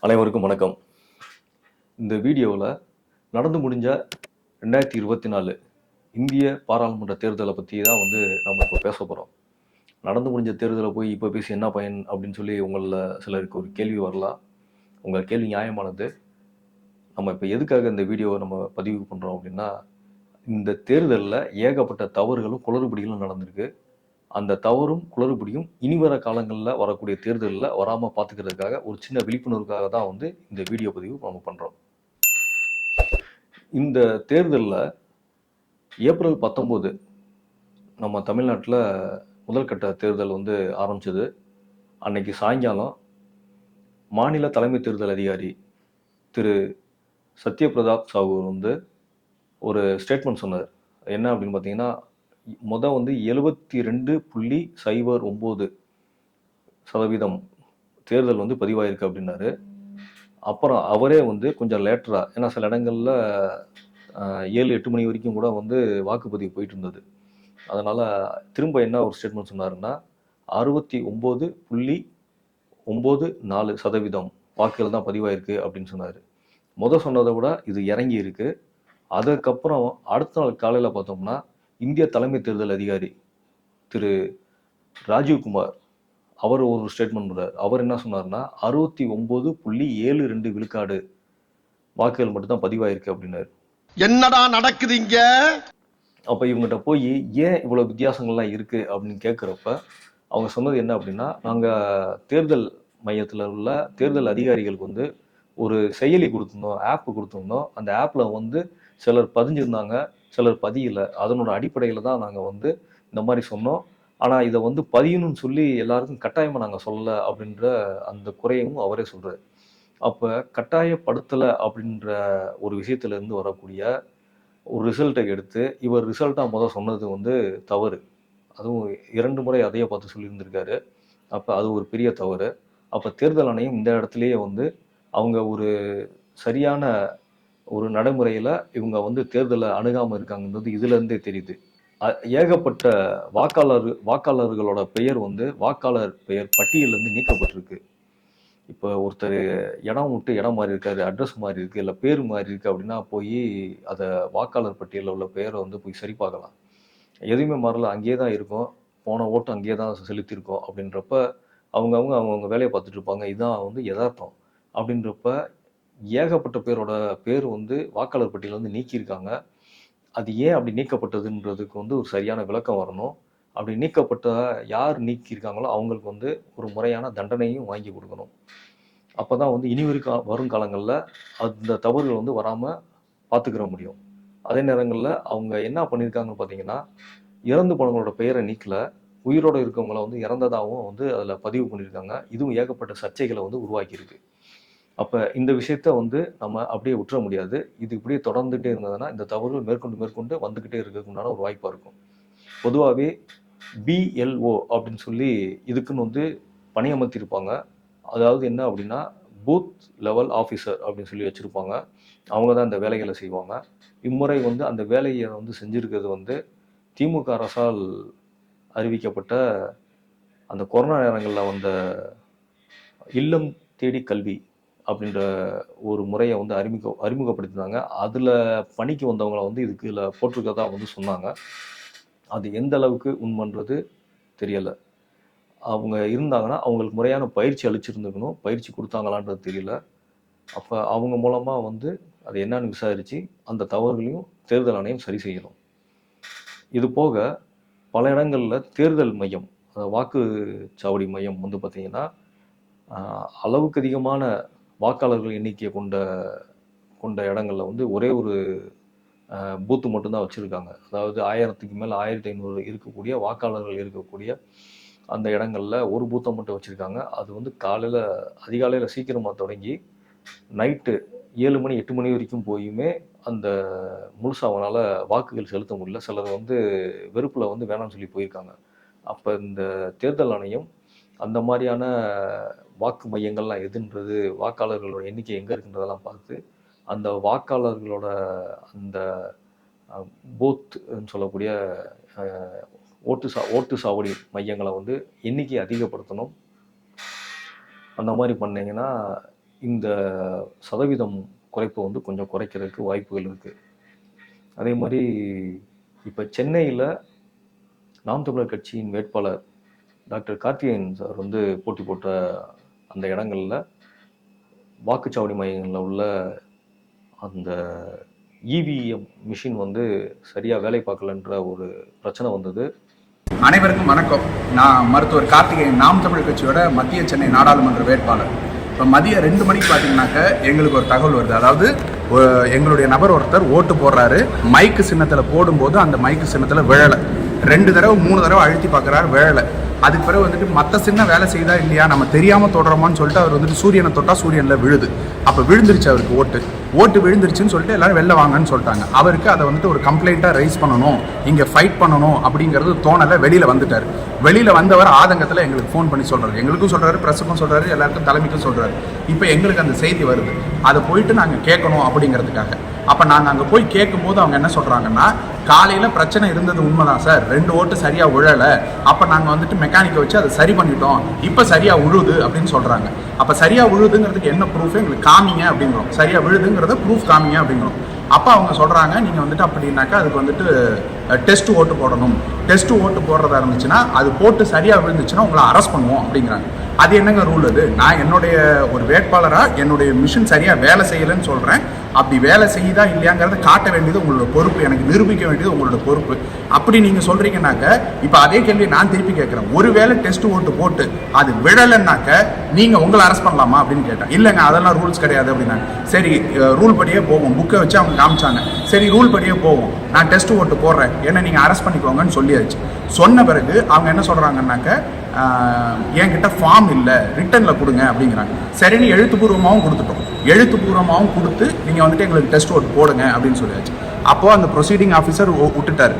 அனைவருக்கும் வணக்கம். இந்த வீடியோவில் நடந்து முடிஞ்ச 2024 இந்திய பாராளுமன்ற தேர்தலை பற்றி தான் நம்ம இப்போ பேச போகிறோம். நடந்து முடிஞ்ச தேர்தலை போய் இப்போ பேசி என்ன பயன் அப்படின்னு சொல்லி உங்களில் சிலருக்கு ஒரு கேள்வி வரலாம். உங்கள் கேள்வி நியாயமானது. நம்ம இப்போ எதுக்காக இந்த வீடியோவை நம்ம பதிவு பண்ணுறோம் அப்படின்னா, இந்த தேர்தலில் ஏகப்பட்ட தவறுகளும் குளறுபடிகளும் நடந்திருக்கு. அந்த தவறும் குளறுபடியும் இனிவர காலங்களில் வரக்கூடிய தேர்தலில் வராமல் பார்த்துக்கிறதுக்காக ஒரு சின்ன விழிப்புணர்வுக்காக தான் இந்த வீடியோ பதிவு நம்ம பண்ணுறோம். இந்த தேர்தலில் ஏப்ரல் 19 நம்ம தமிழ்நாட்டில் முதல் கட்ட தேர்தல் ஆரம்பிச்சது. அன்னைக்கு சாயங்காலம் மாநில தலைமை தேர்தல் அதிகாரி திரு சத்யபிரதாப் சாஹூ ஒரு ஸ்டேட்மெண்ட் சொன்னார். என்ன அப்படின்னு பார்த்தீங்கன்னா, 72.09% தேர்தல் பதிவாயிருக்கு அப்படின்னாரு. அப்புறம் அவரே கொஞ்சம் லேட்டரா, ஏன்னா சில இடங்கள்ல 7-8 மணி வரைக்கும் கூட வாக்குப்பதிவு போயிட்டு இருந்தது. அதனால திரும்ப என்ன ஒரு ஸ்டேட்மெண்ட் சொன்னாருன்னா, 69.94% வாக்குகள் தான் பதிவாயிருக்கு அப்படின்னு சொன்னாரு. சொன்னதை விட இது இறங்கி இருக்கு. அதுக்கப்புறம் அடுத்த நாள் காலையில பார்த்தோம்னா, இந்திய தலைமை தேர்தல் அதிகாரி திரு ராஜீவ்குமார் அவர் ஒரு ஸ்டேட்மெண்ட் பண்றாரு. அவர் என்ன சொன்னார்னா, 69.72 விழுக்காடு வாக்குகள் மட்டும் தான் பதிவாயிருக்கு அப்படின்னாரு. என்னடா நடக்குது இங்க? அப்ப இவங்ககிட்ட போய் ஏன் இவ்வளவு வித்தியாசங்கள்லாம் இருக்கு அப்படின்னு கேட்கிறப்ப அவங்க சொன்னது என்ன அப்படின்னா, நாங்க தேர்தல் மையத்துல உள்ள தேர்தல் அதிகாரிகளுக்கு ஒரு செயலி கொடுத்துருந்தோம், ஆப் கொடுத்துருந்தோம். அந்த ஆப்ல சிலர் பதிஞ்சிருந்தாங்க, சிலர் பதியல. அதனோட அடிப்படையில தான் நாங்க இந்த மாதிரி சொன்னோம். ஆனா இதை பதியணும்னு சொல்லி எல்லாருக்கும் கட்டாயமா நாங்க சொல்லல அப்படின்ற அந்த குறையும் அவரே சொல்றாரு. அப்ப கட்டாயப்படுத்தல அப்படின்ற ஒரு விஷயத்துல இருந்து வரக்கூடிய ஒரு ரிசல்ட்டை எடுத்து இவர் ரிசல்ட்டா சொன்னது தவறு. அதுவும் 2 முறை அதையே பார்த்து சொல்லியிருந்திருக்காரு. அப்ப அது ஒரு பெரிய தவறு. அப்ப தேர்தல் ஆணையம் இந்த இடத்துலயே அவங்க ஒரு சரியான ஒரு நடைமுறையில இவங்க தேர்தலை அணுகாம இருக்காங்கன்றது இதுல இருந்தே தெரியுது. ஏகப்பட்ட வாக்காளர்களோட பெயர் வாக்காளர் பெயர் பட்டியலிருந்து நீக்கப்பட்டிருக்கு. இப்போ ஒருத்தர் இடம் விட்டு இடம் மாறி இருக்காரு, அட்ரஸ் மாறி இருக்கு, இல்லை பேர் மாறி இருக்கு அப்படின்னா போய் அதை வாக்காளர் பட்டியலில் உள்ள பெயரை போய் சரி பார்க்கலாம். எதுவுமே மாறல, அங்கேயே தான் இருக்கும், போன ஓட்டு அங்கேயே தான் செலுத்தியிருக்கோம் அப்படின்றப்ப அவங்கவுங்க வேலையை பார்த்துட்டு இருப்பாங்க. இதுதான் யதார்த்தம். அப்படின்றப்ப ஏகப்பட்ட பேரோட பேர் வாக்காளர் பட்டியலில் நீக்கியிருக்காங்க. அது ஏன் அப்படி நீக்கப்பட்டதுன்றதுக்கு ஒரு சரியான விளக்கம் வரணும். அப்படி நீக்கப்பட்ட யார் நீக்கியிருக்காங்களோ அவங்களுக்கு ஒரு முறையான தண்டனையும் வாங்கி கொடுக்கணும். அப்பதான் இனி வரும் காலங்களில் அந்த தவறுகள் வராமல் பார்த்துக்கிற முடியும். அதே நேரங்களில் அவங்க என்ன பண்ணியிருக்காங்கன்னு பார்த்தீங்கன்னா, இறந்து போனவங்களோட பெயரை நீக்கல, உயிரோடு இருக்கவங்கள இறந்ததாகவும் அதில் பதிவு பண்ணியிருக்காங்க. இதுவும் ஏகப்பட்ட சர்ச்சைகளை உருவாக்கியிருக்கு. அப்போ இந்த விஷயத்த நம்ம அப்படியே விட்டுற முடியாது. இது இப்படியே தொடர்ந்துகிட்டே இருந்ததுன்னா இந்த தவறுகள் மேற்கொண்டு வந்துக்கிட்டே இருக்கிறதுக்குண்டான ஒரு வாய்ப்பாக இருக்கும். பொதுவாகவே BLO அப்படின்னு சொல்லி இதுக்குன்னு பணியமர்த்தியிருப்பாங்க. அதாவது என்ன அப்படின்னா, பூத் லெவல் ஆஃபீஸர் அப்படின்னு சொல்லி வச்சுருப்பாங்க. அவங்க தான் இந்த வேலைகளை செய்வாங்க. இம்முறை அந்த வேலையை செஞ்சுருக்கிறது திமுக அரசால் அறிவிக்கப்பட்ட அந்த கொரோனா நேரங்களில் வந்த இல்லம் தேடி கல்வி அப்படின்ற ஒரு முறையை அறிமுகப்படுத்தினாங்க. அதில் பணிக்கு வந்தவங்களை இதுக்குள்ள போட்டிருக்கதா சொன்னாங்க. அது எந்த அளவுக்கு உண்மைன்றது தெரியலை. அவங்க இருந்தாங்கன்னா அவங்களுக்கு முறையான பயிற்சி அளிச்சிருந்துக்கணும். பயிற்சி கொடுத்தாங்களான்றது தெரியல. அப்போ அவங்க மூலமாக அது என்னன்னு விசாரித்து அந்த தவறுகளையும் தேர்தல் ஆணையம் சரி செய்யணும். இது போக பல இடங்களில் தேர்தல் மையம், வாக்குச்சாவடி மையம் பார்த்தீங்கன்னா, அளவுக்கு அதிகமான வாக்காளர்கள் எண்ணிக்கையை கொண்ட இடங்களில் ஒரே ஒரு பூத்து மட்டும்தான் வச்சுருக்காங்க. அதாவது 1000க்கு மேலே 1500 இருக்கக்கூடிய வாக்காளர்கள் இருக்கக்கூடிய அந்த இடங்களில் ஒரு பூத்தை மட்டும் வச்சுருக்காங்க. அது காலையில் அதிகாலையில் சீக்கிரமாக தொடங்கி நைட்டு 7 மணி 8 மணி வரைக்கும் போயுமே அந்த முழுசாக அவனால் வாக்குகள் செலுத்த முடியல. சிலர் வெறுப்பில் வேணாம்னு சொல்லி போயிருக்காங்க. அப்போ இந்த தேர்தல் ஆணையம் அந்த மாதிரியான வாக்கு மையங்கள்லாம் எதுன்றது, வாக்காளர்களோட எண்ணிக்கை எங்கே இருக்குன்றதெல்லாம் பார்த்து அந்த வாக்காளர்களோட அந்த பூத்துன்னு சொல்லக்கூடிய ஓட்டு சாவடி மையங்களை எண்ணிக்கை அதிகப்படுத்தணும். அந்த மாதிரி பண்ணிங்கன்னா இந்த சதவீதம் குறைப்பை வந்து கொஞ்சம் குறைக்கிறதுக்கு வாய்ப்புகள் இருக்குது. அதே மாதிரி இப்போ சென்னையில் நாம் தமிழர் கட்சியின் வேட்பாளர் டாக்டர் கார்த்திகேயன் சார் வந்து போட்டி போட்ட அந்த இடங்களில் வாக்குச்சாவடி மையங்களில் உள்ள அந்த இவிஎம் மிஷின் வந்து சரியாக வேலை பார்க்கலன்ற ஒரு பிரச்சனை வந்தது. அனைவருக்கும் வணக்கம். நான் மருத்துவர் கார்த்திகேயன், நாம் தமிழ் கட்சியோட மத்திய சென்னை நாடாளுமன்ற வேட்பாளர். இப்போ மதியம் 2 மணிக்கு பார்த்தீங்கன்னாக்க எங்களுக்கு ஒரு தகவல் வருது. அதாவது எங்களுடைய நபர் ஒருத்தர் ஓட்டு போடுறாரு, மைக்கு சின்னத்தில் போடும்போது அந்த மைக்கு சின்னத்தில் விழலை. 2 தடவை 3 தடவை அழுத்தி பார்க்குறாரு, விழலை. அதுக்கு பிறகு வந்துட்டு மற்ற சின்ன வேலை செய்தா இல்லையா, நம்ம தெரியாமல் தொடுறோமான்னு சொல்லிட்டு அவர் வந்துட்டு சூரியனை தொட்டால் சூரியனில் விழுது. அப்போ விழுந்துருச்சு அவருக்கு ஓட்டு விழுந்துருச்சுன்னு சொல்லிட்டு எல்லாரும் வெளில வாங்கன்னு சொல்லிட்டாங்க. அவருக்கு அதை வந்துட்டு ஒரு கம்ப்ளைண்ட்டாக ரைஸ் பண்ணணும், இங்கே ஃபைட் பண்ணணும் அப்படிங்கிறது தோணலை. வெளியில் வந்துட்டார். வெளியில் வந்தவர் ஆதங்கத்தில் எங்களுக்கு ஃபோன் பண்ணி சொல்கிறாரு, எங்களுக்கும் சொல்கிறாரு, ப்ரெஸ்ஸுக்கும் சொல்கிறாரு, எல்லாருக்கும் தலைமைக்கும் சொல்கிறாரு. இப்போ எங்களுக்கு அந்த செய்தி வருது, அதை போயிட்டு நாங்கள் கேட்கணும் அப்படிங்கிறதுக்காக. அப்போ நாங்கள் அங்கே போய் கேட்கும்போது அவங்க என்ன சொல்கிறாங்கன்னா, காலையில் பிரச்சனை இருந்தது உண்மைதான் சார், 2 ஓட்டு சரியாக விழலை, அப்போ நாங்கள் வந்துட்டு மெக்கானிக்கை வச்சு அதை சரி பண்ணிட்டோம், இப்போ சரியாக விழுது அப்படின்னு சொல்கிறாங்க. அப்போ சரியாக விழுதுங்கிறதுக்கு என்ன ப்ரூஃப் எங்களுக்கு காமிங்க அப்படிங்கிறோம். சரியாக விழுதுங்கிறத ப்ரூஃப் காமிங்க அப்படிங்கிறோம். அப்போ அவங்க சொல்கிறாங்க, நீங்கள் வந்துட்டு அப்படின்னாக்கா அதுக்கு வந்துட்டு டெஸ்ட் ஓட்டு போடணும், டெஸ்ட் ஓட்டு போடுறதா இருந்துச்சுன்னா அது போட்டு சரியாக விழுந்துச்சுன்னா உங்களை அரெஸ்ட் பண்ணுவோம் அப்படிங்கிறாங்க. அது என்னங்க ரூல் அது? நான் என்னுடைய ஒரு வேட்பாளராக என்னுடைய மிஷின் சரியாக வேலை செய்யலைன்னு சொல்கிறேன். அப்படி வேலை செய்யுதா இல்லையாங்கிறத காட்ட வேண்டியது உங்களோட பொறுப்பு, எனக்கு நிரூபிக்க வேண்டியது உங்களோட பொறுப்பு. அப்படி நீங்கள் சொல்கிறீங்கன்னாக்க இப்போ அதே கேள்வி நான் திருப்பி கேட்குறேன், ஒருவேளை டெஸ்ட் ஓட்டு போட்டு அது விழலைன்னாக்க நீங்கள் உங்களை அரெஸ்ட் பண்ணலாமா அப்படின்னு கேட்டேன். இல்லைங்க அதெல்லாம் ரூல்ஸ் கிடையாது அப்படின்னாங்க. சரி ரூல் படியே போவோம், புக்கை வச்சு அவங்க காமிச்சாங்க. சரி ரூல் படியே போவோம், நான் டெஸ்ட் ஓட்டு போடுறேன், என்ன நீங்கள் அரெஸ்ட் பண்ணிக்கோங்கன்னு சொல்லியாச்சு. சொன்ன பிறகு அவங்க என்ன சொல்கிறாங்கன்னாக்க, என்கிட்ட ஃபார்ம் இல்லை, ரிட்டனில் கொடுங்க அப்படிங்கிறாங்க. சரின்னு எழுத்துப்பூர்வமாகவும் கொடுத்துட்டோம். எழுத்துப்பூர்வமாகவும் கொடுத்து நீங்கள் வந்துட்டு எங்களுக்கு டெஸ்ட் ஓட்டு போடுங்க அப்படின்னு சொல்லியாச்சு. அப்போது அந்த ப்ரொசீடிங் ஆஃபீஸர் விட்டுட்டார்.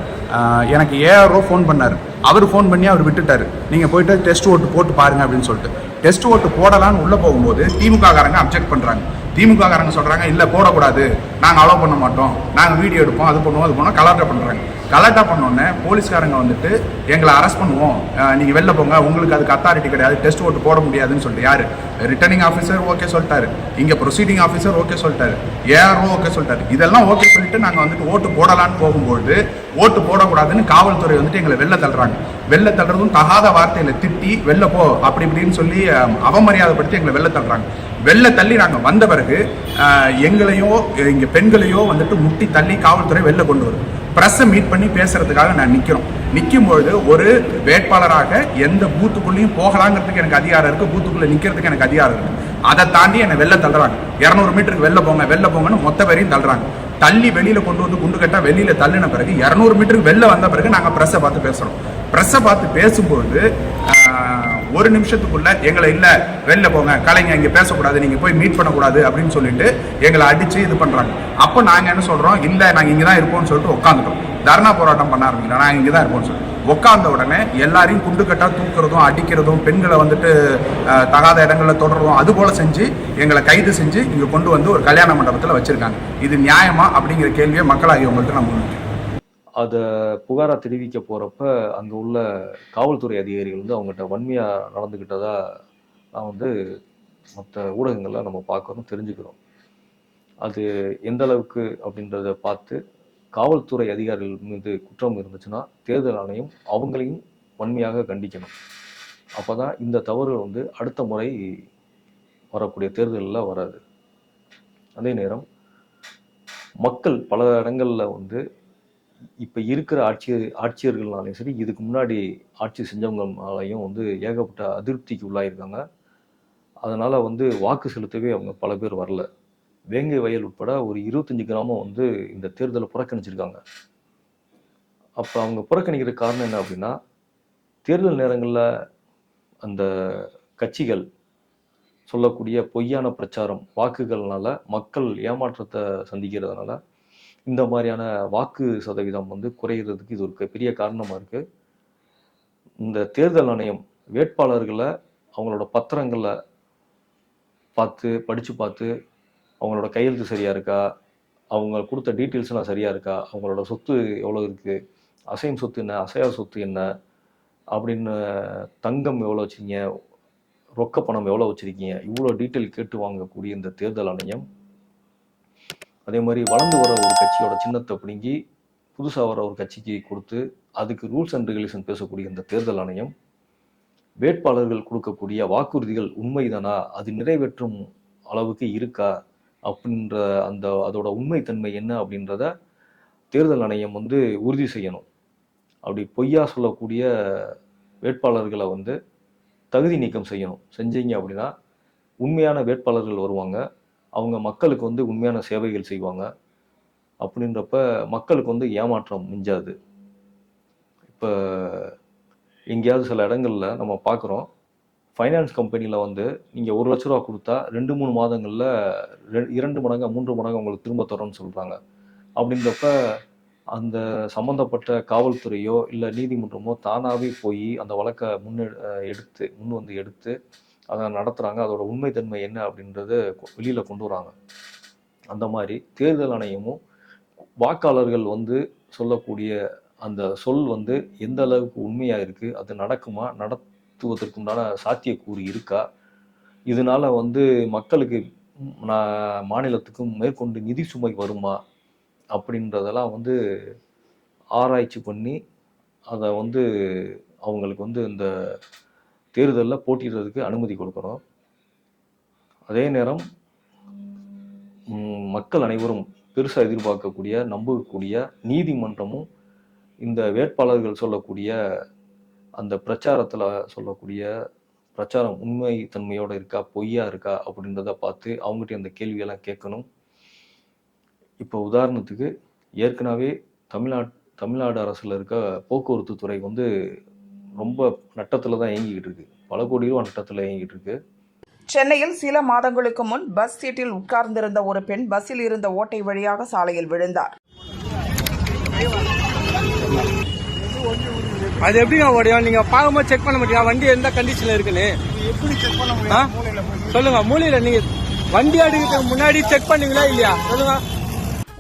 எனக்கு ஏஆர்ஓ ஃபோன் பண்ணார், அவர் ஃபோன் பண்ணி அவர் விட்டுட்டார். நீங்கள் போயிட்டு டெஸ்ட் ஓட்டு போட்டு பாருங்க அப்படின்னு சொல்லிட்டு டெஸ்ட் ஓட்டு போடலான்னு உள்ளே போகும்போது திமுககாரங்க அப்ஜெக்ட் பண்ணுறாங்க. திமுககாரங்க சொல்கிறாங்க, இல்லை போடக்கூடாது, நாங்கள் அலோவ் பண்ண மாட்டோம், நாங்கள் வீடியோ எடுப்போம், அது பண்ணுவோம் கலாட்டா பண்ணுறாங்க. கலாட்டா பண்ணோன்னே போலீஸ்காரங்க வந்துட்டு எங்களை அரெஸ்ட் பண்ணுவோம், நீங்கள் வெளில போங்க, உங்களுக்கு அதுக்கு அத்தாரிட்டி கிடையாது, டெஸ்ட் ஓட்டு போட முடியாதுன்னு சொல்லிட்டு யார் ரிட்டர்னிங் ஆஃபீஸர் ஓகே சொல்லிட்டாரு, இங்கே ப்ரொசீடிங் ஆஃபீஸர் ஓகே சொல்லிட்டாரு, ஏஆர்ஓ ஓகே சொல்லிட்டாரு. இதெல்லாம் ஓகே சொல்லிட்டு நாங்கள் வந்துட்டு ஓட்டு போடலான்னு போகும்போது ஓட்டு போடக்கூடாதுன்னு காவல்துறை வந்துட்டு எங்களை வெளில தள்ளுறாங்க. வெளில தள்ளுறதும் தகாத வார்த்தையில் திட்டி வெளில போ அப்படி இப்படின்னு சொல்லி அவமரியாதைப்படுத்தி எங்களை வெளில தள்ளுறாங்க. வெளில தள்ளி நாங்கள் வந்த பிறகு எங்களையோ இங்கே பெண்களையோ வந்துட்டு முட்டி தள்ளி காவல்துறை வெளில கொண்டு வரும். ப்ரெஸ்ஸை மீட் பண்ணி பேசுறதுக்காக நான் நிற்கும்பொழுது ஒரு வேட்பாளராக எந்த பூத்துக்குள்ளேயும் போகலாங்கிறதுக்கு எனக்கு அதிகாரம் இருக்குது, பூத்துக்குள்ளே நிற்கிறதுக்கு எனக்கு அதிகாரம் இருக்குது. அதை தாண்டி என்னை வெளில தள்ளுறாங்க. 200 மீட்டருக்கு வெளில போங்கன்னு மொத்த பேரையும் தள்ளுறாங்க. தள்ளி வெளியில் கொண்டு வந்து குண்டு கட்டா வெளியில் தள்ளின பிறகு 200 மீட்டருக்கு வெளில வந்த பிறகு நாங்கள் ப்ரெஸ்ஸை பார்த்து பேசுகிறோம். ப்ரெஸ்ஸை பார்த்து பேசும்போது 1 நிமிஷத்துக்குள்ள எங்களை இல்லை வெளில போங்க, கலைங்க, இங்கே பேசக்கூடாது, நீங்கள் போய் மீட் பண்ணக்கூடாது அப்படின்னு சொல்லிட்டு எங்களை அடித்து இது பண்ணுறாங்க. அப்போ நாங்கள் என்ன சொல்கிறோம், இல்லை நாங்கள் இங்கே தான் இருப்போம்னு சொல்லிட்டு உட்காந்துட்டோம். தர்ணா போராட்டம் பண்ண ஆரம்பிக்கிறோம், நாங்கள் இங்கே தான் இருப்போம்னு சொல்லி உட்காந்த உடனே எல்லாரையும் குண்டு கட்டா தூக்குறதும் அடிக்கிறதும் பெண்களை வந்துட்டு தகாத இடங்களில் தொடர்றதும் அது போல் செஞ்சு எங்களை கைது செஞ்சு இங்கே கொண்டு வந்து ஒரு கல்யாண மண்டபத்தில் வச்சுருக்காங்க. இது நியாயமா அப்படிங்கிற கேள்வியை மக்களாகியவங்கள்ட்ட நம்ம முன்வைக்கிறோம். அதை புகாராக தெரிவிக்க போகிறப்ப அங்கே உள்ள காவல்துறை அதிகாரிகள் வந்து அவங்ககிட்ட வன்மையாக நடந்துக்கிட்டதா நான் வந்து மற்ற ஊடகங்களில் நம்ம பார்க்குறோம், தெரிஞ்சுக்கிறோம். அது எந்த அளவுக்கு அப்படின்றத பார்த்து காவல்துறை அதிகாரிகள் மீது குற்றம் இருந்துச்சுன்னா தேர்தல் ஆணையம் அவங்களையும் வன்மையாக கண்டிக்கணும். அப்போ தான் இந்த தவறு வந்து அடுத்த முறை வரக்கூடிய தேர்தலில் வராது. அதே நேரம் மக்கள் பல இடங்களில் வந்து இப்போ இருக்கிற ஆட்சியர்கள்னாலையும் சரி, இதுக்கு முன்னாடி ஆட்சி செஞ்சவங்களாலையும் வந்து ஏகப்பட்ட அதிருப்திக்கு உள்ளாயிருக்காங்க. அதனால் வந்து வாக்கு செலுத்தவே அவங்க பல பேர் வரல. வேங்கை வயல் உட்பட ஒரு 25 கிராமம் வந்து இந்த தேர்தலை புறக்கணிச்சிருக்காங்க. அப்போ அவங்க புறக்கணிக்கிற காரணம் என்ன அப்படின்னா, தேர்தல் நேரங்களில் அந்த கட்சிகள் சொல்லக்கூடிய பொய்யான பிரச்சாரம் வாக்குகள்னால மக்கள் ஏமாற்றத்தை சந்திக்கிறதுனால இந்த மாதிரியான வாக்கு சதவீதம் வந்து குறைகிறதுக்கு இது ஒரு பெரிய காரணமாக இருக்குது. இந்த தேர்தல் ஆணையம் வேட்பாளர்களை அவங்களோட பத்திரங்களை படித்து பார்த்து அவங்களோட கையெழுத்து சரியாக இருக்கா, அவங்க கொடுத்த டீட்டெயில்ஸ்லாம் சரியாக இருக்கா, அவங்களோட சொத்து எவ்வளோ இருக்குது, அசையும் சொத்து என்ன, அசையா சொத்து என்ன அப்படின்னு, தங்கம் எவ்வளோ வச்சிங்க, ரொக்க பணம் எவ்வளோ வச்சுருக்கீங்க, இவ்வளோ டீட்டெயில் கேட்டு வாங்கக்கூடிய இந்த தேர்தல் ஆணையம், அதே மாதிரி வளர்ந்து வர ஒரு கட்சியோட சின்னத்தை பிடுங்கி புதுசாக வர ஒரு கட்சிக்கு கொடுத்து அதுக்கு ரூல்ஸ் அண்ட் ரெகுலேஷன் பேசக்கூடிய இந்த தேர்தல் ஆணையம், வேட்பாளர்கள் கொடுக்கக்கூடிய வாக்குறுதிகள் உண்மைதானா, அது நிறைவேற்றும் அளவுக்கு இருக்கா அப்படின்ற அதோட உண்மைத்தன்மை என்ன அப்படின்றத தேர்தல் ஆணையம் வந்து உறுதி செய்யணும். அப்படி பொய்யா சொல்லக்கூடிய வேட்பாளர்களை வந்து தகுதி நீக்கம் செய்யணும். செஞ்சீங்க அப்படின்னா உண்மையான வேட்பாளர்கள் வருவாங்க, அவங்க மக்களுக்கு வந்து உண்மையான சேவைகள் செய்வாங்க. அப்படின்றப்ப மக்களுக்கு வந்து ஏமாற்றம் மிஞ்சாது. இப்போ எங்கேயாவது சில இடங்கள்ல நம்ம பார்க்குறோம், ஃபைனான்ஸ் கம்பெனியில் வந்து நீங்கள் 1 லட்ச ரூபா கொடுத்தா 2-3 மாதங்களில் 2 மடங்கு 3 மடங்கு உங்களுக்கு திரும்ப தரோன்னு சொல்கிறாங்க. அப்படின்றப்ப அந்த சம்மந்தப்பட்ட காவல்துறையோ இல்லை நீதிமன்றமோ தானாகவே போய் அந்த வழக்கை முன் வந்து எடுத்து அதை நடத்துகிறாங்க. அதோட உண்மைத்தன்மை என்ன அப்படின்றத வெளியில் கொண்டு வராங்க. அந்த மாதிரி தேர்தல் ஆணையமும் வாக்காளர்கள் வந்து சொல்லக்கூடிய அந்த சொல் வந்து எந்த அளவுக்கு உண்மையாக இருக்குது, அது நடக்குமா, நடத்துவதற்குண்டான சாத்தியக்கூறு இருக்கா, இதனால வந்து மக்களுக்கு மாநிலத்துக்கும் மேற்கொண்டு நிதி சுமை வருமா அப்படின்றதெல்லாம் வந்து ஆராய்ச்சி பண்ணி அதை வந்து அவங்களுக்கு வந்து இந்த தேர்தலில் போட்டியிடுறதுக்கு அனுமதி கொடுக்கணும். அதே நேரம் மக்கள் அனைவரும் பெருசாக எதிர்பார்க்கக்கூடிய நம்பக்கூடிய நீதிமன்றமும் இந்த வேட்பாளர்கள் சொல்லக்கூடிய அந்த பிரச்சாரத்தில் சொல்லக்கூடிய பிரச்சாரம் உண்மை தன்மையோடு இருக்கா பொய்யா இருக்கா அப்படின்றத பார்த்து அவங்ககிட்ட அந்த கேள்வியெல்லாம் கேட்கணும். இப்போ உதாரணத்துக்கு ஏற்கனவே தமிழ்நாடு அரசில் இருக்க போக்குவரத்து துறை வந்து ரொம்ப நட்டத்தில் தான் இயங்கிக்கிட்டு இருக்கு. பல கோடி ரூபா நட்டத்தில் இயங்கிட்டு இருக்கு. சென்னையில் சில மாதங்களுக்கு முன் பஸ் சீட்டில் உட்கார்ந்திருந்த ஒரு பெண் பஸ்ஸில் இருந்த ஓட்டை வழியாக சாலையில் விழுந்தார். அது எப்படிங்க ஓடியும்? நீங்க பார்க்கும்போது செக் பண்ண மாட்டீங்க வண்டி எந்த கண்டிஷன்ல இருக்குன்னு? எப்படி செக் பண்ண முடியும்? சொல்லுங்க. மூலையில நீங்க வண்டி அடிக்கிறதுக்கு முன்னாடி செக் பண்ணீங்களா இல்லையா? சொல்லுங்க.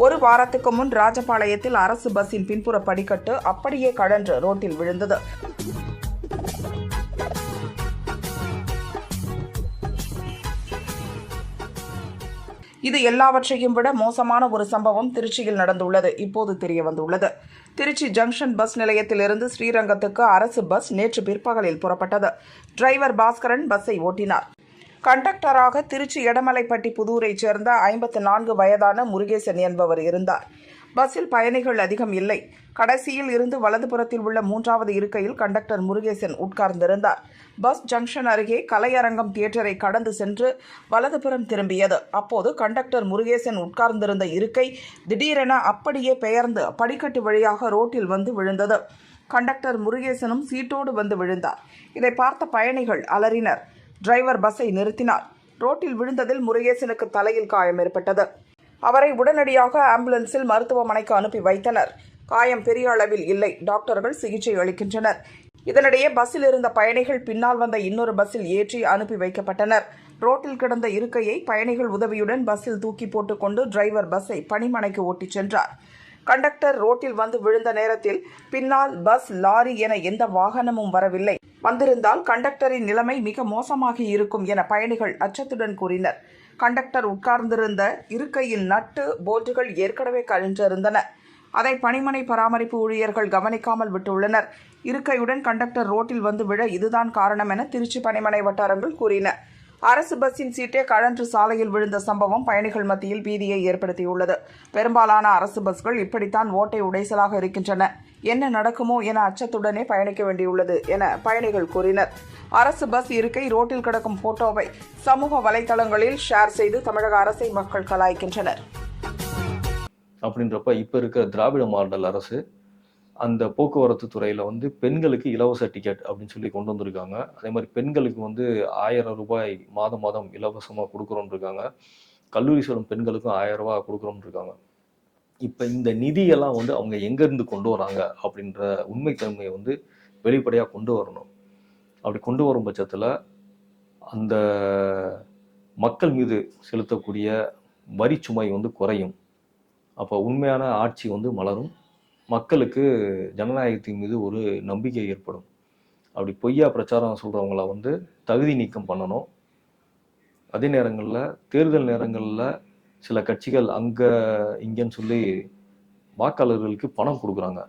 ஒரு வாரத்துக்கு முன் ராஜபாளையத்தில் அரசு பஸ்ஸின் பின்புற படிக்கட்டு அப்படியே கழன்று ரோட்டில் விழுந்தது. இது எல்லாவற்றையும் விட மோசமான ஒரு சம்பவம் திருச்சியில் நடந்துள்ளது இப்போது தெரிய வந்துள்ளது. திருச்சி ஜங்ஷன் பஸ் நிலையத்திலிருந்து ஸ்ரீரங்கத்துக்கு அரசு பஸ் நேற்று பிற்பகலில் புறப்பட்டது. டிரைவர் பாஸ்கரன் பஸ்ஸை ஓட்டினார். கண்டக்டராக திருச்சி எடமலைப்பட்டி புதூரைச் சேர்ந்த 54 வயதான முருகேசன் என்பவர் இருந்தார். பஸ்ஸில் பயணிகள் அதிகம் இல்லை. கடைசியில் இருந்து வலதுபுறத்தில் உள்ள 3வது இருக்கையில் கண்டக்டர் முருகேசன் உட்கார்ந்திருந்தார். பஸ் ஜங்ஷன் அருகே கலையரங்கம் தியேட்டரை கடந்து சென்று வலதுபுறம் திரும்பியது. அப்போது கண்டக்டர் முருகேசன் உட்கார்ந்திருந்த இருக்கை திடீரென அப்படியே பெயர்ந்து படிக்கட்டு வழியாக ரோட்டில் வந்து விழுந்தது. கண்டக்டர் முருகேசனும் சீட்டோடு வந்து விழுந்தார். இதை பார்த்த பயணிகள் அலறினர். டிரைவர் பஸ்ஸை நிறுத்தினார். ரோட்டில் விழுந்ததில் முருகேசனுக்கு தலையில் காயம் ஏற்பட்டது. அவரை உடனடியாக ஆம்புலன்ஸில் மருத்துவமனைக்கு அனுப்பி வைத்தனர். காயம் பெரிய அளவில் இல்லை. டாக்டர்கள் சிகிச்சை அளிக்கின்றனர். இதனிடையே பஸ்ஸில் இருந்த பயணிகள் பின்னால் வந்த இன்னொரு பஸ்ஸில் ஏற்றி அனுப்பி வைக்கப்பட்டனர். ரோட்டில் கிடந்த இருக்கையை பயணிகள் உதவியுடன் பஸ்ஸில் தூக்கி போட்டுக்கொண்டு டிரைவர் பஸ்ஸை பணிமனைக்கு ஓட்டிச் சென்றார். கண்டக்டர் ரோட்டில் வந்து விழுந்த நேரத்தில் பின்னால் பஸ், லாரி என எந்த வாகனமும் வரவில்லை. வந்திருந்தால் கண்டக்டரின் நிலைமை மிக மோசமாகி இருக்கும் என பயணிகள் அச்சத்துடன் கூறினர். கண்டக்டர் உட்கார்ந்திருந்த இருக்கையின் நட்டு போல்ட்டுகள் ஏற்கனவே கழன்றிருந்தன. அதை பணிமனை பராமரிப்பு ஊழியர்கள் கவனிக்காமல் விட்டுள்ளனர். இருக்கையுடன் கண்டக்டர் ரோட்டில் வந்து விழ இதுதான் காரணம் என திருச்சி பணிமனை வட்டாரங்கள் கூறின. அரசு பஸ்ஸின் சீட்டே கழன்று சாலையில் விழுந்த சம்பவம் பயணிகள் மத்தியில் பீதியை ஏற்படுத்தியுள்ளது. பெரும்பாலான அரசு பஸ்கள் இப்படித்தான் ஓட்டை உடைசலாக இருக்கின்றன. என்ன நடக்குமோ என அச்சத்துடனே பயணிக்க வேண்டியுள்ளது என பயணிகள் கூறினர். அரசு பஸ் இருக்கை ரோட்டில் கிடக்கும் போட்டோவை சமூக வலைதளங்களில் ஷேர் செய்து தமிழக அரசை மக்கள் கலாய்க்கின்றனர். அப்படின்றப்ப இப்ப இருக்க திராவிட மாடல் அரசு அந்த போக்குவரத்து துறையில வந்து பெண்களுக்கு இலவச டிக்கெட் அப்படின்னு சொல்லி கொண்டு வந்திருக்காங்க. அதே மாதிரி பெண்களுக்கு வந்து 1000 ரூபாய் மாதம் இலவசமாக கொடுக்குறோன்னு இருக்காங்க. கல்லூரி செல்லும் பெண்களுக்கும் 1000 ரூபாய் கொடுக்குறோன்னு இருக்காங்க. இப்போ இந்த நிதியெல்லாம் வந்து அவங்க எங்கேருந்து கொண்டு வராங்க அப்படின்ற உண்மைத்தன்மையை வந்து வெளிப்படையாக கொண்டு வரணும். அப்படி கொண்டு வரும் பட்சத்தில் அந்த மக்கள் மீது செலுத்தக்கூடிய வரி சுமை வந்து குறையும். அப்போ உண்மையான ஆட்சி வந்து மலரும். மக்களுக்கு ஜனநாயகத்தின் மீது ஒரு நம்பிக்கை ஏற்படும். அப்படி பொய்யா பிரச்சாரம் சொல்கிறவங்கள வந்து தகுதி நீக்கம் பண்ணணும். அதே நேரங்களில் தேர்தல் நேரங்களில் சில கட்சிகள் அங்கே இங்கேன்னு சொல்லி வாக்காளர்களுக்கு பணம் கொடுக்குறாங்க.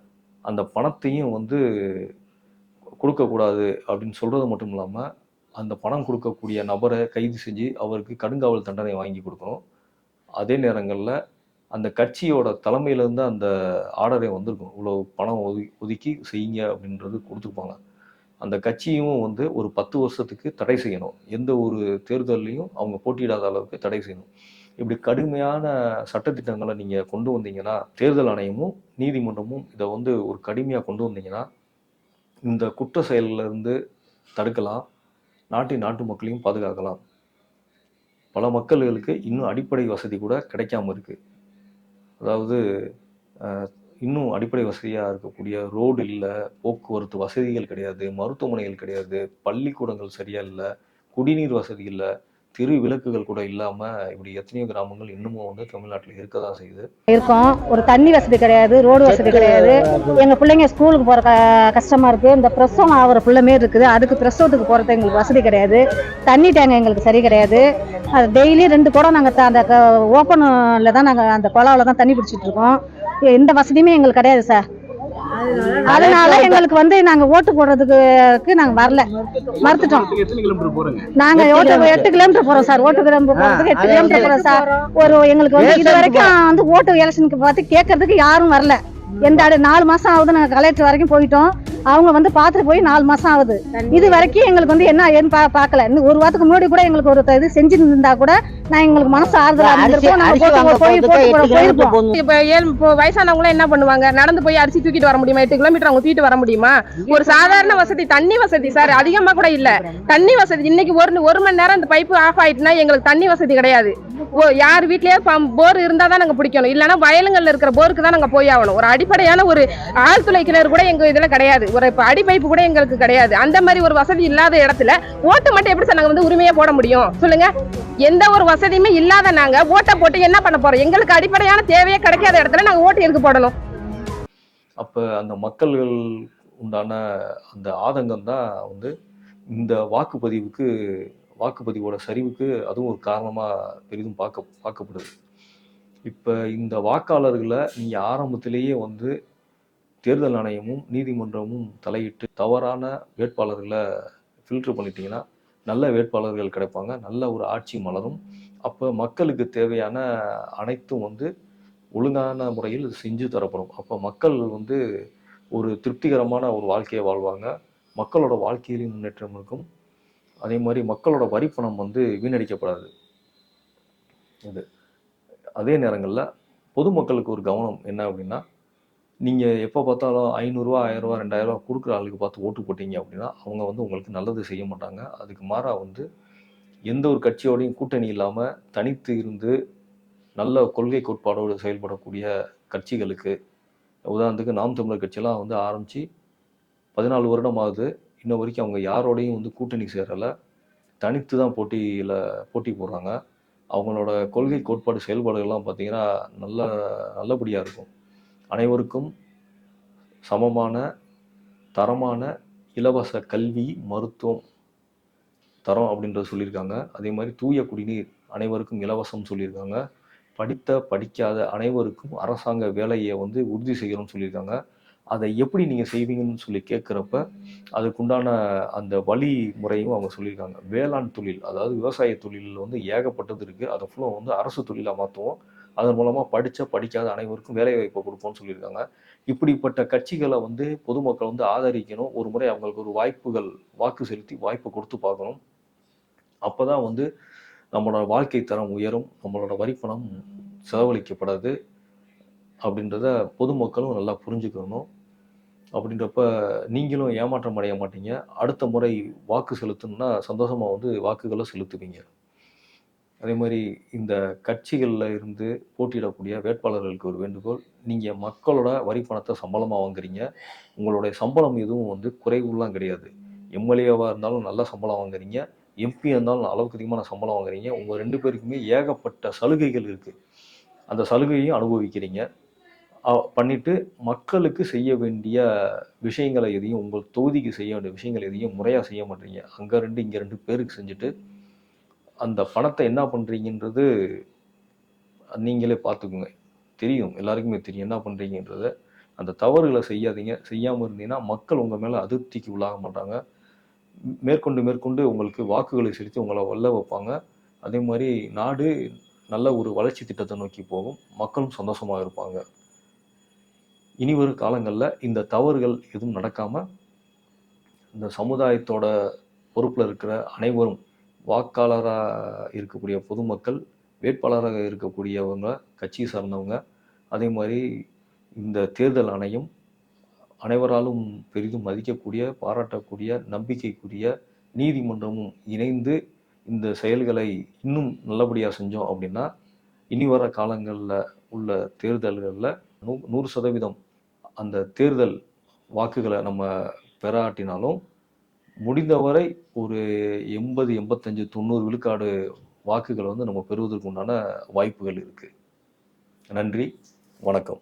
அந்த பணத்தையும் வந்து கொடுக்கக்கூடாது அப்படின்னு சொல்கிறது மட்டும் இல்லாமல் அந்த பணம் கொடுக்கக்கூடிய நபரை கைது செஞ்சு அவருக்கு கடுங்காவல் தண்டனை வாங்கி கொடுக்கணும். அதே நேரங்களில் அந்த கட்சியோட தலைமையிலேருந்து அந்த ஆர்டரே வந்திருக்கும், இவ்வளோ பணம் ஒதுக்கி செய்யுங்க அப்படின்றது கொடுத்துருப்பாங்க. அந்த கட்சியும் வந்து ஒரு 10 வருஷத்துக்கு தடை செய்யணும். எந்த ஒரு தேர்தல்லையும் அவங்க போட்டியிடாத அளவுக்கு தடை செய்யணும். இப்படி கடுமையான சட்டத்திட்டங்களை நீங்கள் கொண்டு வந்தீங்கன்னா, தேர்தல் ஆணையமும் நீதிமன்றமும் இதை வந்து ஒரு கடுமையாக கொண்டு வந்தீங்கன்னா, இந்த குற்ற செயலிலிருந்து தடுக்கலாம், நாட்டு மக்களையும் பாதுகாக்கலாம். பல மக்களுக்கு இன்னும் அடிப்படை வசதி கூட கிடைக்காம இருக்கு. அதாவது இன்னும் அடிப்படை வசதியாக இருக்கக்கூடிய ரோடு இல்லை, போக்குவரத்து வசதிகள் கிடையாது, மருத்துவமனைகள் கிடையாது, பள்ளிக்கூடங்கள் சரியா இல்லை, குடிநீர் வசதி இல்லை, தெரு விளக்குகள் கூட இல்லாமல் இப்படி எத்தனையோ கிராமங்கள் இன்னமும் வந்து தமிழ்நாட்டில் இருக்க தான் செய்யுது. இருக்கோம். ஒரு தண்ணி வசதி கிடையாது, ரோடு வசதி கிடையாது. எங்கள் பிள்ளைங்க ஸ்கூலுக்கு போகிற கஷ்டமாக இருக்குது. இந்த பிரசவம் ஆகிற பிள்ளைமே இருக்குது, அதுக்கு பிரசவத்துக்கு போகிறது எங்களுக்கு வசதி கிடையாது. தண்ணி டேங்க் எங்களுக்கு சரி கிடையாது. அது டெய்லி 2 குடம் நாங்கள் அந்த ஓப்பனில் தான் நாங்கள் அந்த குழாவில் தான் தண்ணி பிடிச்சிட்டு இருக்கோம். எந்த வசதியுமே எங்களுக்கு கிடையாது சார். அதனால எங்களுக்கு வந்து நாங்க ஓட்டு போடுறதுக்கு நாங்க வரல, மறுத்துட்டோம். நாங்க 8 கிலோமீட்டர் போறோம் சார். ஓட்டு போடுறதுக்கு 8 கிலோமீட்டர் போறோம் சார். எங்களுக்கு வந்து இது வரைக்கும் வந்து ஓட்டு எலெக்ஷனுக்கு பார்த்து கேட்கறதுக்கு யாரும் வரல. எந்த 4 மாசம் ஆகுது. நாங்க கலெக்டர் வரைக்கும் போயிட்டோம். அவங்க வந்து பார்த்துட்டு போய் 4 மாசம் ஆகுது. இது வரைக்கும் எங்களுக்கு வந்து என்ன ஏன்னு பார்க்கல. இன்னும் ஒரு வாரத்துக்கு முன்னாடி கூட எங்களுக்கு ஒரு இது செஞ்சிருந்தா கூட நான் எங்களுக்கு மனசு ஆறுதலா இருந்திருக்கும். போயிருப்போம். இப்போ வயசானவங்க என்ன பண்ணுவாங்க? நடந்து போய் அரிசி தூக்கிட்டு வர முடியுமா? 8 கிலோமீட்டர் அவங்க தூக்கிட்டு வர முடியுமா? ஒரு சாதாரண வசதி, தண்ணி வசதி சார் அதிகமா கூட இல்ல. தண்ணி வசதி இன்னைக்கு ஒரு மணி நேரம் இந்த பைப்பு ஆஃப் ஆயிட்டுனா எங்களுக்கு தண்ணி வசதி கிடையாது. யார் வீட்லயே போர் இருந்தா தான் நாங்க பிடிக்கணும், இல்லைன்னா வயலுங்கள்ல இருக்கிற போருக்கு தான் நாங்க போய் ஆகணும். ஒரு அடிப்படையான ஒரு ஆழ்துளை கிணறு கூட எங்க இதுல கிடையாது. ஒரு அடி பைப்பு கூட எங்களுக்கு கிடையாது. அந்த மாதிரி ஒரு வசதி இல்லாத இடத்துல ஓட்டு மட்டும் எப்படி சார் நாங்க வந்து உரிமையா போட முடியும் சொல்லுங்க? எந்த ஒரு வசதியுமே இல்லாத நாங்க ஓட்டை போட்டு என்ன பண்ண போறோம்? எங்களுக்கு அடிப்படையான தேவையே கிடைக்காத இடத்துல நாங்க ஓட்டு எதுக்கு போடணும்? அப்ப அந்த மக்கள்கள் உண்டான அந்த ஆதங்கம் தான் வந்து இந்த வாக்குப்பதிவோட சரிவுக்கு அதுவும் ஒரு காரணமா பெரிதும் பார்க்கப்படுது. இப்ப இந்த வாக்காளர்களை நீங்க ஆரம்பத்திலேயே வந்து தேர்தல் ஆணையமும் நீதிமன்றமும் தலையிட்டு தவறான வேட்பாளர்களை ஃபில்டர் பண்ணிட்டீங்கன்னா நல்ல வேட்பாளர்கள் கிடைப்பாங்க, நல்ல ஒரு ஆட்சி மலரும். அப்போ மக்களுக்கு தேவையான அனைத்தும் வந்து ஒழுங்கான முறையில் செஞ்சு தரப்படும். அப்போ மக்கள் வந்து ஒரு திருப்திகரமான ஒரு வாழ்க்கையை வாழ்வாங்க, மக்களோட வாழ்க்கையிலும் முன்னேற்றம் இருக்கும். அதே மாதிரி மக்களோட வரிப்பணம் வந்து வீணடிக்கப்படாது. இது அதே நேரங்களில் பொதுமக்களுக்கு ஒரு கவனம் என்ன அப்படின்னா, நீங்கள் எப்போ பார்த்தாலும் 500 ரூபா 1000 ரூபா 2000 ரூபா கொடுக்குற ஆளுக்கு பார்த்து ஓட்டு போட்டீங்க அப்படின்னா அவங்க வந்து உங்களுக்கு நல்லது செய்ய மாட்டாங்க. அதுக்கு மாறாக வந்து எந்த ஒரு கட்சியோடையும் கூட்டணி இல்லாமல் தனித்து இருந்து நல்ல கொள்கை கோட்பாடோடு செயல்படக்கூடிய கட்சிகளுக்கு, உதாரணத்துக்கு நாம் தமிழர் கட்சியெல்லாம் வந்து ஆரம்பித்து 14 வருடம் ஆகுது, இன்ன வரைக்கும் அவங்க யாரோடையும் வந்து கூட்டணி சேரலை, தனித்து தான் போட்டி போடுறாங்க. அவங்களோட கொள்கை கோட்பாடு செயல்பாடுகள்லாம் பார்த்தீங்கன்னா நல்லபடியாக இருக்கும். அனைவருக்கும் சமமான தரமான இலவச கல்வி மருத்துவம் தரம் அப்படின்றத சொல்லியிருக்காங்க. அதே மாதிரி தூய குடிநீர் அனைவருக்கும் இலவசம் சொல்லியிருக்காங்க. படிக்காத அனைவருக்கும் அரசாங்க வேலையை வந்து உறுதி செய்யணும்னு சொல்லியிருக்காங்க. அதை எப்படி நீங்கள் செய்வீங்கன்னு சொல்லி கேட்குறப்ப அதுக்குண்டான அந்த வழிமுறையும் அவங்க சொல்லியிருக்காங்க. வேளாண் தொழில், அதாவது விவசாய தொழிலில் வந்து ஏகப்பட்டது இருக்குது, அதை ஃபுல்லாக வந்து அரசு தொழிலாக மாற்றுவோம், அதன் மூலமாக படிக்காத அனைவருக்கும் வேலை வாய்ப்பை கொடுப்போம்னு சொல்லியிருக்காங்க. இப்படிப்பட்ட கட்சிகளை வந்து பொதுமக்கள் வந்து ஆதரிக்கணும். ஒரு முறை அவங்களுக்கு ஒரு வாக்கு செலுத்தி வாய்ப்பை கொடுத்து பார்க்கணும். அப்போ தான் வந்து நம்மளோட வாழ்க்கை தரம் உயரும், நம்மளோட வரிப்பணம் செலவழிக்கப்படாது அப்படின்றத பொதுமக்களும் நல்லா புரிஞ்சுக்கணும். அப்படின்றப்ப நீங்களும் ஏமாற்றம் அடைய மாட்டீங்க. அடுத்த முறை வாக்கு செலுத்தணும்னா சந்தோஷமாக வந்து வாக்குகளை செலுத்துவீங்க. அதே மாதிரி இந்த கட்சிகளில் இருந்து போட்டியிடக்கூடிய வேட்பாளர்களுக்கு ஒரு வேண்டுகோள், நீங்கள் மக்களோட வரி பணத்தை சம்பளமாக வாங்குறீங்க. உங்களுடைய சம்பளம் எதுவும் வந்து குறைவுலாம் கிடையாது. எம்எல்ஏவாக இருந்தாலும் நல்ல சம்பளம் வாங்குறீங்க, எம்பி இருந்தாலும் அளவுக்கு அதிகமான சம்பளம் வாங்குறீங்க. உங்கள் 2 பேருக்குமே ஏகப்பட்ட சலுகைகள் இருக்குது. அந்த சலுகையும் அனுபவிக்கிறீங்க. பண்ணிட்டு மக்களுக்கு செய்ய வேண்டிய விஷயங்களை எதையும், உங்கள் தொகுதிக்கு செய்ய வேண்டிய விஷயங்கள் எதையும் முறையாக செய்ய மாட்டீங்க. அங்கே 2 இங்கே 2 பேருக்கு செஞ்சுட்டு அந்த பணத்தை என்ன பண்ணுறீங்கன்றது நீங்களே பார்த்துக்குங்க. தெரியும், எல்லாருக்குமே தெரியும் என்ன பண்ணுறீங்கன்றத. அந்த தவறுகளை செய்யாதீங்க. செய்யாமல் இருந்தீங்கன்னா மக்கள் உங்கள் மேலே அதிருப்திக்கு உள்ளாக மாட்டாங்க. மேற்கொண்டு உங்களுக்கு வாக்குகளை செலுத்தி உங்களை வெல்ல வைப்பாங்க. அதே மாதிரி நாடு நல்ல ஒரு வளர்ச்சி திட்டத்தை நோக்கி போகும். மக்களும் சந்தோஷமாக இருப்பாங்க. இனிவரும் காலங்களில் இந்த தவறுகள் எதுவும் நடக்காமல் இந்த சமுதாயத்தோட பொறுப்பில் இருக்கிற அனைவரும், வாக்காளராக இருக்கக்கூடிய பொதுமக்கள், வேட்பாளராக இருக்கக்கூடியவங்க, கட்சியை சார்ந்தவங்க, அதே மாதிரி இந்த தேர்தல் ஆணையம் அனைவராலும் பெரிதும் மதிக்கக்கூடிய, பாராட்டக்கூடிய, நம்பிக்கைக்குரிய நீதிமன்றமும் இணைந்து இந்த செயல்களை இன்னும் நல்லபடியாக செஞ்சோம் அப்படின்னா, இனி வர காலங்களில் உள்ள தேர்தல்களில் 100% அந்த தேர்தல் வாக்குகளை நம்ம பெறாட்டினாலும் முடிந்தவரை ஒரு 80, 85, 90 விழுக்காடு வாக்குகளை நம்ம பெறுவதற்கு உண்டான வாய்ப்புகள் இருக்குது. நன்றி, வணக்கம்.